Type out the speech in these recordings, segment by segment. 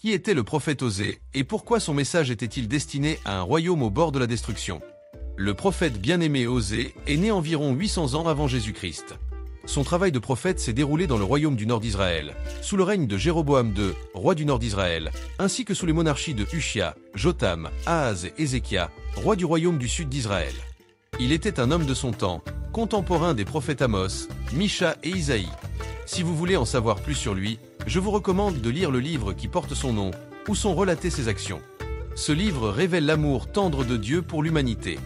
Qui était le prophète Osée et pourquoi son message était-il destiné à un royaume au bord de la destruction? Le prophète bien-aimé Osée est né environ 800 ans avant Jésus-Christ. Son travail de prophète s'est déroulé dans le royaume du nord d'Israël, sous le règne de Jéroboam II, roi du nord d'Israël, ainsi que sous les monarchies de Ushia, Jotham, Ahaz et Ézéchias, rois du royaume du sud d'Israël. Il était un homme de son temps, contemporain des prophètes Amos, Micha et Isaïe. Si vous voulez en savoir plus sur lui, je vous recommande de lire le livre qui porte son nom, où sont relatées ses actions. Ce livre révèle l'amour tendre de Dieu pour l'humanité.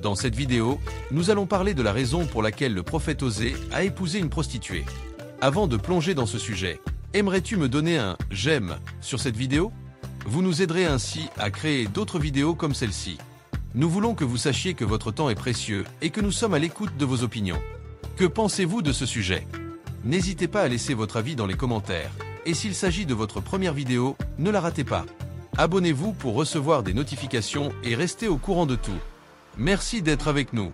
Dans cette vidéo, nous allons parler de la raison pour laquelle le prophète Osée a épousé une prostituée. Avant de plonger dans ce sujet, aimerais-tu me donner un « j'aime » sur cette vidéo? Vous nous aiderez ainsi à créer d'autres vidéos comme celle-ci. Nous voulons que vous sachiez que votre temps est précieux et que nous sommes à l'écoute de vos opinions. Que pensez-vous de ce sujet? N'hésitez pas à laisser votre avis dans les commentaires. Et s'il s'agit de votre première vidéo, ne la ratez pas. Abonnez-vous pour recevoir des notifications et restez au courant de tout. Merci d'être avec nous.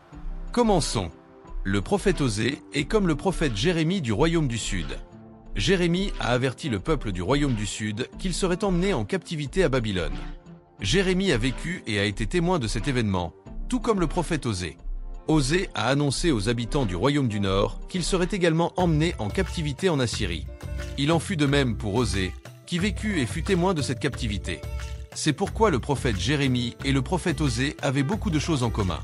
Commençons. Le prophète Osée est comme le prophète Jérémie du royaume du Sud. Jérémie a averti le peuple du royaume du Sud qu'il serait emmené en captivité à Babylone. Jérémie a vécu et a été témoin de cet événement, tout comme le prophète Osée. Osée a annoncé aux habitants du royaume du Nord qu'ils seraient également emmenés en captivité en Assyrie. Il en fut de même pour Osée, qui vécut et fut témoin de cette captivité. C'est pourquoi le prophète Jérémie et le prophète Osée avaient beaucoup de choses en commun.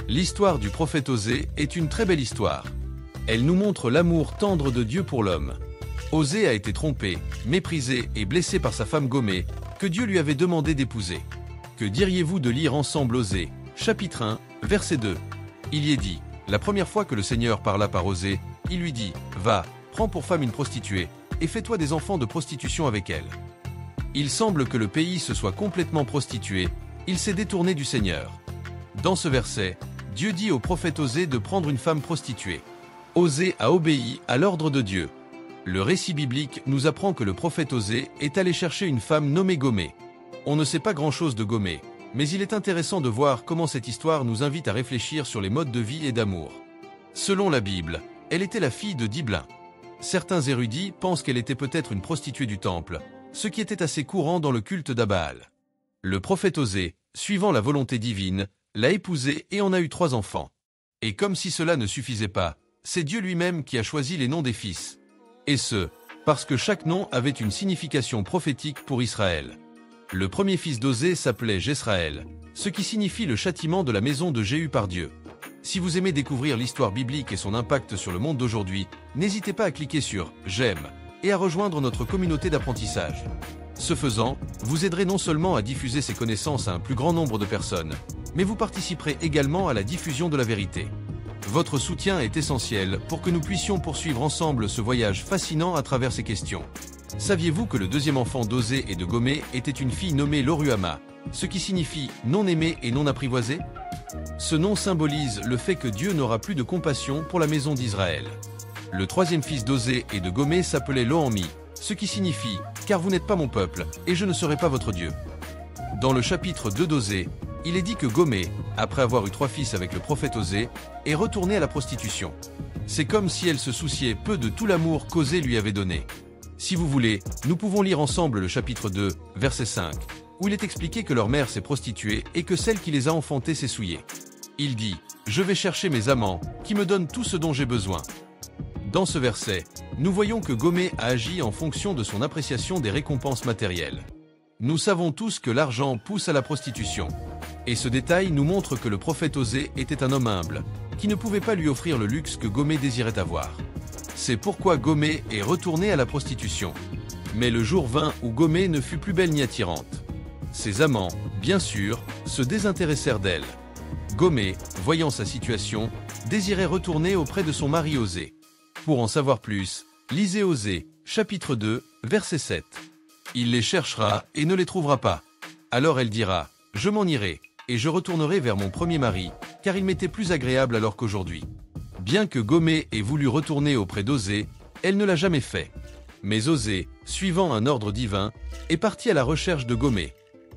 L'histoire du prophète Osée est une très belle histoire. Elle nous montre l'amour tendre de Dieu pour l'homme. Osée a été trompé, méprisé et blessé par sa femme Gomé, que Dieu lui avait demandé d'épouser. Que diriez-vous de lire ensemble Osée, chapitre 1, verset 2? Il y est dit, la première fois que le Seigneur parla par Osée, il lui dit, « Va, prends pour femme une prostituée, et fais-toi des enfants de prostitution avec elle. » Il semble que le pays se soit complètement prostitué, il s'est détourné du Seigneur. Dans ce verset, Dieu dit au prophète Osée de prendre une femme prostituée. Osée a obéi à l'ordre de Dieu. Le récit biblique nous apprend que le prophète Osée est allé chercher une femme nommée Gomé. On ne sait pas grand-chose de Gomé, mais il est intéressant de voir comment cette histoire nous invite à réfléchir sur les modes de vie et d'amour. Selon la Bible, elle était la fille de Diblin. Certains érudits pensent qu'elle était peut-être une prostituée du temple, ce qui était assez courant dans le culte d'Abaal. Le prophète Osée, suivant la volonté divine, l'a épousée et en a eu 3 enfants. Et comme si cela ne suffisait pas, c'est Dieu lui-même qui a choisi les noms des fils. Et ce, parce que chaque nom avait une signification prophétique pour Israël. Le premier fils d'Osée s'appelait Jesraël, ce qui signifie le châtiment de la maison de Jéhu par Dieu. Si vous aimez découvrir l'histoire biblique et son impact sur le monde d'aujourd'hui, n'hésitez pas à cliquer sur « J'aime » et à rejoindre notre communauté d'apprentissage. Ce faisant, vous aiderez non seulement à diffuser ces connaissances à un plus grand nombre de personnes, mais vous participerez également à la diffusion de la vérité. Votre soutien est essentiel pour que nous puissions poursuivre ensemble ce voyage fascinant à travers ces questions. Saviez-vous que le deuxième enfant d'Osée et de Gomé était une fille nommée Loruama, ce qui signifie « non aimée et non apprivoisée » Ce nom symbolise le fait que Dieu n'aura plus de compassion pour la maison d'Israël. Le troisième fils d'Osée et de Gomé s'appelait Lo-Ammi, ce qui signifie « car vous n'êtes pas mon peuple, et je ne serai pas votre Dieu ». Dans le chapitre 2 d'Osée, il est dit que Gomé, après avoir eu 3 fils avec le prophète Osée, est retournée à la prostitution. C'est comme si elle se souciait peu de tout l'amour qu'Osée lui avait donné. Si vous voulez, nous pouvons lire ensemble le chapitre 2, verset 5, où il est expliqué que leur mère s'est prostituée et que celle qui les a enfantés s'est souillée. Il dit « Je vais chercher mes amants, qui me donnent tout ce dont j'ai besoin ». Dans ce verset, nous voyons que Gomé a agi en fonction de son appréciation des récompenses matérielles. Nous savons tous que l'argent pousse à la prostitution. Et ce détail nous montre que le prophète Osée était un homme humble, qui ne pouvait pas lui offrir le luxe que Gomé désirait avoir. C'est pourquoi Gomé est retournée à la prostitution. Mais le jour vint où Gomé ne fut plus belle ni attirante. Ses amants, bien sûr, se désintéressèrent d'elle. Gomé, voyant sa situation, désirait retourner auprès de son mari Osée. Pour en savoir plus, lisez Osée, chapitre 2, verset 7. Il les cherchera et ne les trouvera pas. Alors elle dira, « Je m'en irai, et je retournerai vers mon premier mari, car il m'était plus agréable alors qu'aujourd'hui. » Bien que Gomé ait voulu retourner auprès d'Osée, elle ne l'a jamais fait. Mais Osée, suivant un ordre divin, est parti à la recherche de Gomé.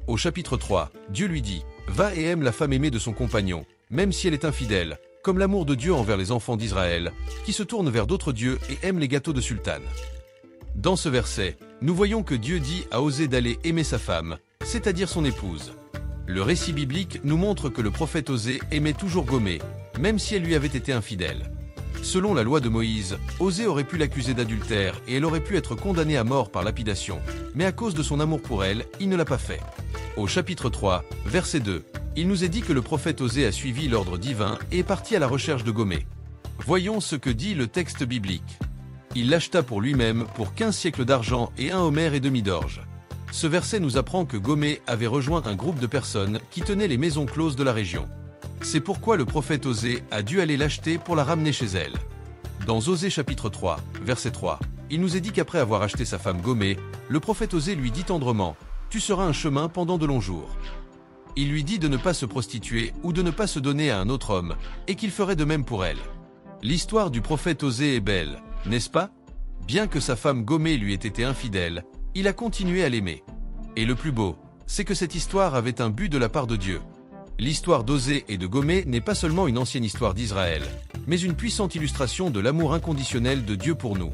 Au chapitre 3, Dieu lui dit, « Va et aime la femme aimée de son compagnon, même si elle est infidèle, comme l'amour de Dieu envers les enfants d'Israël, qui se tournent vers d'autres dieux et aiment les gâteaux de sultane. » Dans ce verset, nous voyons que Dieu dit à Osée d'aller aimer sa femme, c'est-à-dire son épouse. Le récit biblique nous montre que le prophète Osée aimait toujours Gomé, même si elle lui avait été infidèle. Selon la loi de Moïse, Osée aurait pu l'accuser d'adultère et elle aurait pu être condamnée à mort par lapidation, mais à cause de son amour pour elle, il ne l'a pas fait. Au chapitre 3, verset 2, il nous est dit que le prophète Osée a suivi l'ordre divin et est parti à la recherche de Gomé. Voyons ce que dit le texte biblique. Il l'acheta pour lui-même pour 15 siècles d'argent et 1 homère et demi d'orge. Ce verset nous apprend que Gomé avait rejoint un groupe de personnes qui tenaient les maisons closes de la région. C'est pourquoi le prophète Osée a dû aller l'acheter pour la ramener chez elle. Dans Osée chapitre 3, verset 3, il nous est dit qu'après avoir acheté sa femme Gomé, le prophète Osée lui dit tendrement « Tu seras un chemin pendant de longs jours ». Il lui dit de ne pas se prostituer ou de ne pas se donner à un autre homme, et qu'il ferait de même pour elle. L'histoire du prophète Osée est belle, n'est-ce pas? Bien que sa femme Gomé lui ait été infidèle, il a continué à l'aimer. Et le plus beau, c'est que cette histoire avait un but de la part de Dieu. L'histoire d'Osée et de Gomé n'est pas seulement une ancienne histoire d'Israël, mais une puissante illustration de l'amour inconditionnel de Dieu pour nous.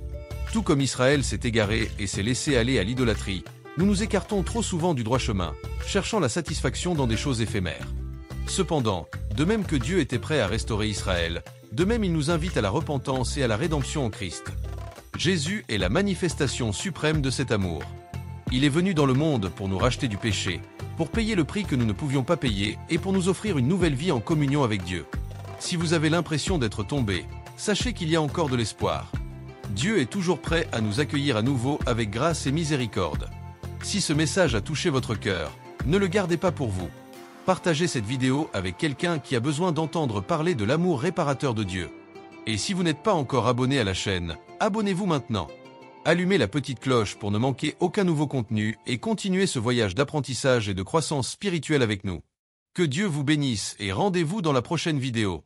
Tout comme Israël s'est égaré et s'est laissé aller à l'idolâtrie, nous nous écartons trop souvent du droit chemin, cherchant la satisfaction dans des choses éphémères. Cependant, de même que Dieu était prêt à restaurer Israël, de même il nous invite à la repentance et à la rédemption en Christ. Jésus est la manifestation suprême de cet amour. Il est venu dans le monde pour nous racheter du péché, pour payer le prix que nous ne pouvions pas payer et pour nous offrir une nouvelle vie en communion avec Dieu. Si vous avez l'impression d'être tombé, sachez qu'il y a encore de l'espoir. Dieu est toujours prêt à nous accueillir à nouveau avec grâce et miséricorde. Si ce message a touché votre cœur, ne le gardez pas pour vous. Partagez cette vidéo avec quelqu'un qui a besoin d'entendre parler de l'amour réparateur de Dieu. Et si vous n'êtes pas encore abonné à la chaîne, abonnez-vous maintenant. Allumez la petite cloche pour ne manquer aucun nouveau contenu et continuez ce voyage d'apprentissage et de croissance spirituelle avec nous. Que Dieu vous bénisse et rendez-vous dans la prochaine vidéo.